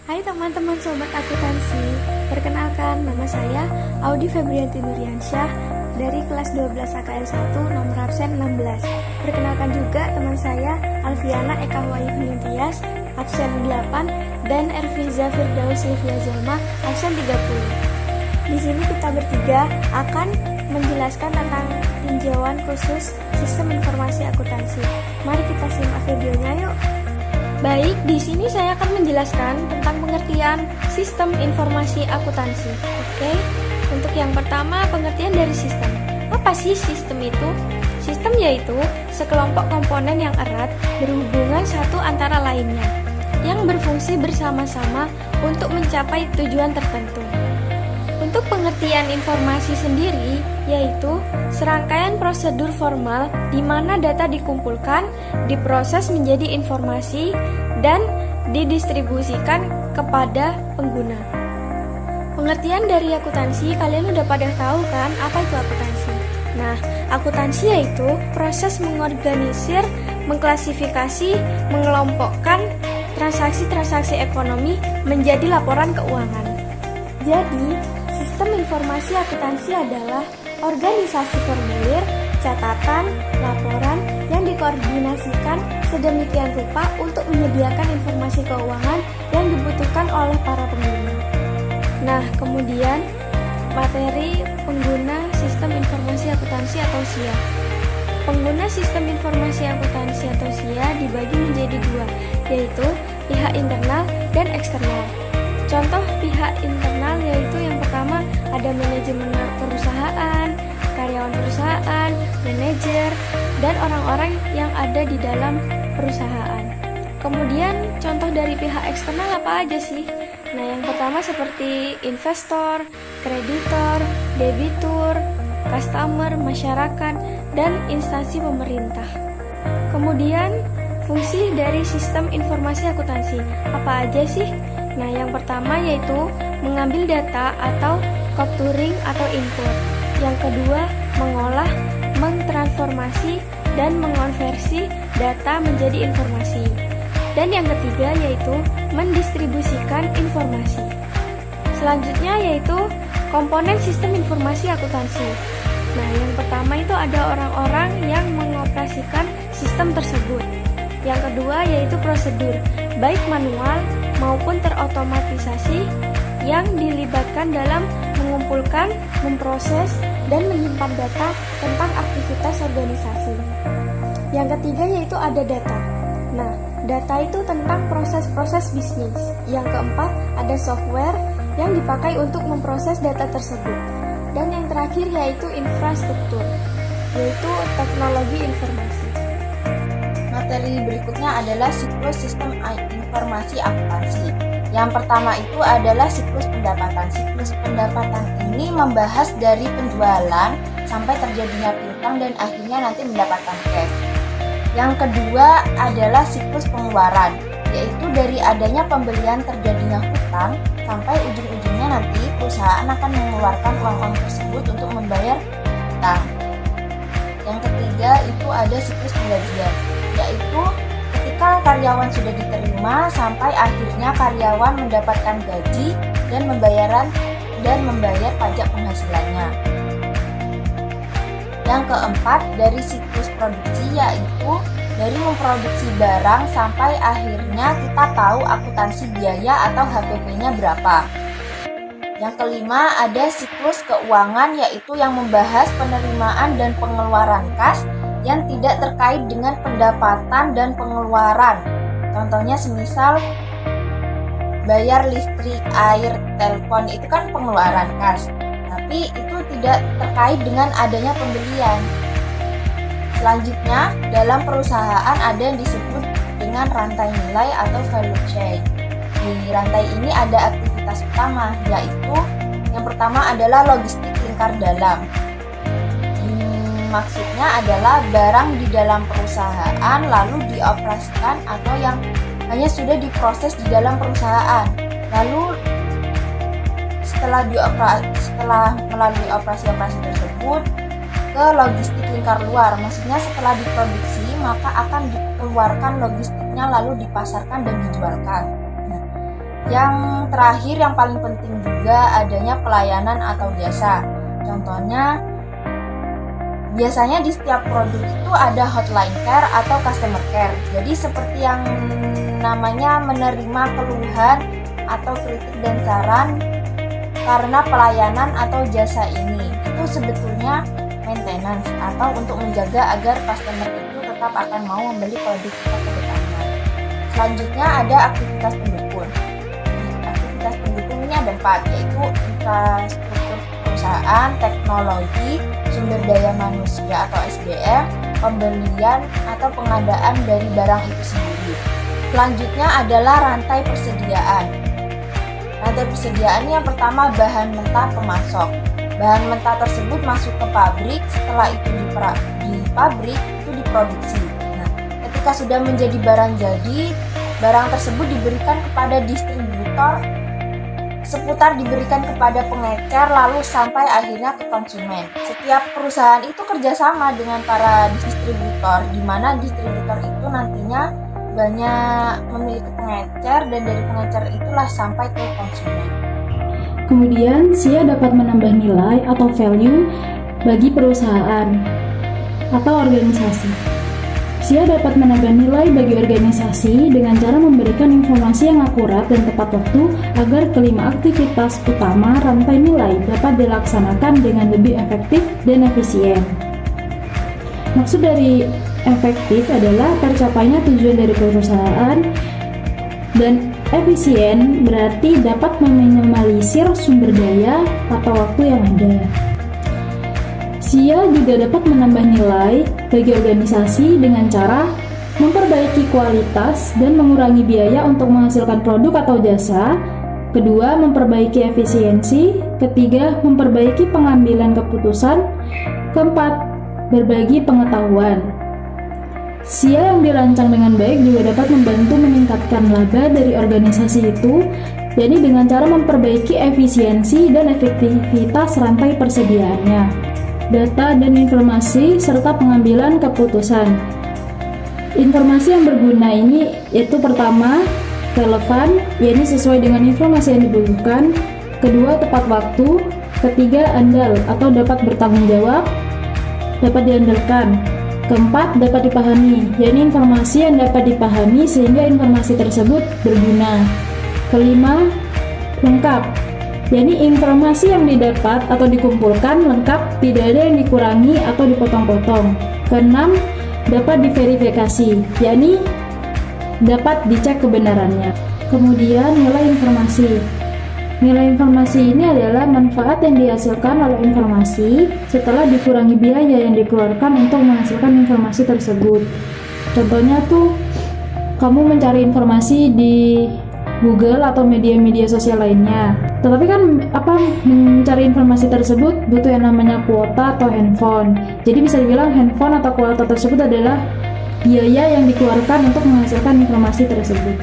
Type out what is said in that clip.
Hai teman-teman sobat akuntansi, perkenalkan nama saya Audi Febrianti Nuryansyah dari kelas 12 AKL 1 nomor absen 16. Perkenalkan juga teman saya Alfiana Eka Wayu Nintias absen 8 dan Erviza Firdaus Livia Zelma absen 30. Di sini kita bertiga akan menjelaskan tentang tinjauan khusus sistem informasi akuntansi. Mari kita simak videonya yuk. Baik, di sini saya akan menjelaskan tentang pengertian sistem informasi akuntansi. Oke, untuk yang pertama pengertian dari sistem. Apa sih sistem itu? Sistem yaitu sekelompok komponen yang erat berhubungan satu antara lainnya, yang berfungsi bersama-sama untuk mencapai tujuan tertentu. Untuk pengertian informasi sendiri, yaitu serangkaian prosedur formal di mana data dikumpulkan, diproses menjadi informasi, dan didistribusikan kepada pengguna. Pengertian dari akuntansi, kalian udah pada tahu kan apa itu akuntansi? Nah, akuntansi yaitu proses mengorganisir, mengklasifikasi, mengelompokkan transaksi-transaksi ekonomi menjadi laporan keuangan. Jadi, sistem informasi akuntansi adalah organisasi formulir, catatan, laporan yang dikoordinasikan sedemikian rupa untuk menyediakan informasi keuangan yang dibutuhkan oleh para pengguna. Nah, kemudian materi pengguna sistem informasi akuntansi atau SIA. Pengguna sistem informasi akuntansi atau SIA dibagi menjadi dua, yaitu pihak internal dan eksternal. Contoh pihak internal yaitu yang pertama ada manajemen perusahaan, karyawan perusahaan, manajer, dan orang-orang yang ada di dalam perusahaan. Kemudian contoh dari pihak eksternal apa aja sih? Nah, yang pertama seperti investor, kreditor, debitur, customer, masyarakat, dan instansi pemerintah. Kemudian fungsi dari sistem informasi akuntansi apa aja sih? Nah, yang pertama yaitu mengambil data atau capturing atau input. Yang kedua, mengolah, mentransformasi, dan mengonversi data menjadi informasi. Dan yang ketiga yaitu mendistribusikan informasi. Selanjutnya yaitu komponen sistem informasi akuntansi. Nah, yang pertama itu ada orang-orang yang mengoperasikan sistem tersebut. Yang kedua yaitu prosedur, baik manual maupun terotomatisasi yang dilibatkan dalam mengumpulkan, memproses, dan menyimpan data tentang aktivitas organisasi. Yang ketiga yaitu ada data. Nah, data itu tentang proses-proses bisnis. Yang keempat ada software yang dipakai untuk memproses data tersebut. Dan yang terakhir yaitu infrastruktur, yaitu teknologi informasi. Materi berikutnya adalah siklus sistem informasi akuntansi. Yang pertama itu adalah siklus pendapatan. Siklus pendapatan ini membahas dari penjualan sampai terjadinya piutang dan akhirnya nanti mendapatkan cash. Yang kedua adalah siklus pengeluaran, yaitu dari adanya pembelian terjadinya hutang sampai ujung-ujungnya nanti perusahaan akan mengeluarkan uang tersebut untuk membayar hutang. Yang ketiga itu ada siklus penggajian, yaitu ketika karyawan sudah diterima sampai akhirnya karyawan mendapatkan gaji dan membayar pajak penghasilannya. Yang keempat dari siklus produksi, yaitu dari memproduksi barang sampai akhirnya kita tahu akuntansi biaya atau HPP-nya berapa. Yang kelima ada siklus keuangan, yaitu yang membahas penerimaan dan pengeluaran kas yang tidak terkait dengan pendapatan dan pengeluaran. Contohnya semisal bayar listrik, air, telepon itu kan pengeluaran kas, tapi itu tidak terkait dengan adanya pembelian. Selanjutnya, dalam perusahaan ada yang disebut dengan rantai nilai atau value chain. Di rantai ini ada aktivitas utama, yaitu yang pertama adalah logistik lingkar dalam. Maksudnya adalah barang di dalam perusahaan lalu dioperasikan atau yang hanya sudah diproses di dalam perusahaan. Lalu setelah melalui operasi-operasi tersebut ke logistik lingkar luar. Maksudnya setelah diproduksi maka akan dikeluarkan logistiknya lalu dipasarkan dan dijualkan. Yang terakhir yang paling penting juga adanya pelayanan atau jasa. Contohnya, biasanya di setiap produk itu ada hotline care atau customer care. Jadi seperti yang namanya menerima keluhan atau kritik dan saran karena pelayanan atau jasa ini. Itu sebetulnya maintenance atau untuk menjaga agar customer itu tetap akan mau membeli produk kita ke depannya. Selanjutnya ada aktivitas pendukung. Aktivitas pendukung ini ada 4, yaitu infrastruktur perusahaan, teknologi, sumber daya manusia atau SDM, pembelian atau pengadaan dari barang itu sendiri. Selanjutnya adalah rantai persediaan. Rantai persediaan yang pertama bahan mentah pemasok. Bahan mentah tersebut masuk ke pabrik, setelah itu di pabrik itu diproduksi. Nah, ketika sudah menjadi barang jadi, barang tersebut diberikan kepada distributor, seputar diberikan kepada pengecer, lalu sampai akhirnya ke konsumen. Setiap perusahaan itu kerjasama dengan para distributor, di mana distributor itu nantinya banyak memiliki pengecer dan dari pengecer itulah sampai ke konsumen. Kemudian, SIA dapat menambah nilai atau value bagi perusahaan atau organisasi. SIA dapat menambah nilai bagi organisasi dengan cara memberikan informasi yang akurat dan tepat waktu agar kelima aktivitas utama rantai nilai dapat dilaksanakan dengan lebih efektif dan efisien. Maksud dari efektif adalah tercapainya tujuan dari perusahaan, dan efisien berarti dapat meminimalisir sumber daya atau waktu yang ada. SIA juga dapat menambah nilai bagi organisasi dengan cara memperbaiki kualitas dan mengurangi biaya untuk menghasilkan produk atau jasa. Kedua, memperbaiki efisiensi. Ketiga, memperbaiki pengambilan keputusan. Keempat, berbagi pengetahuan. SIA yang dirancang dengan baik juga dapat membantu meningkatkan laba dari organisasi itu, yakni dengan cara memperbaiki efisiensi dan efektivitas rantai persediaannya, data dan informasi, serta pengambilan keputusan. Informasi yang berguna ini yaitu pertama, relevan, yakni sesuai dengan informasi yang dibutuhkan. Kedua, tepat waktu. Ketiga, andal atau dapat bertanggung jawab, dapat diandalkan. Keempat, dapat dipahami, yakni informasi yang dapat dipahami sehingga informasi tersebut berguna. Kelima, lengkap, yakni informasi yang didapat atau dikumpulkan lengkap, tidak ada yang dikurangi atau dipotong-potong. Keenam, dapat diverifikasi, yakni dapat dicek kebenarannya. Kemudian, nilai informasi. Nilai informasi ini adalah manfaat yang dihasilkan oleh informasi setelah dikurangi biaya yang dikeluarkan untuk menghasilkan informasi tersebut. Contohnya tuh, kamu mencari informasi di Google atau media-media sosial lainnya. Tetapi kan mencari informasi tersebut butuh yang namanya kuota atau handphone. Jadi bisa dibilang handphone atau kuota tersebut adalah biaya yang dikeluarkan untuk menghasilkan informasi tersebut.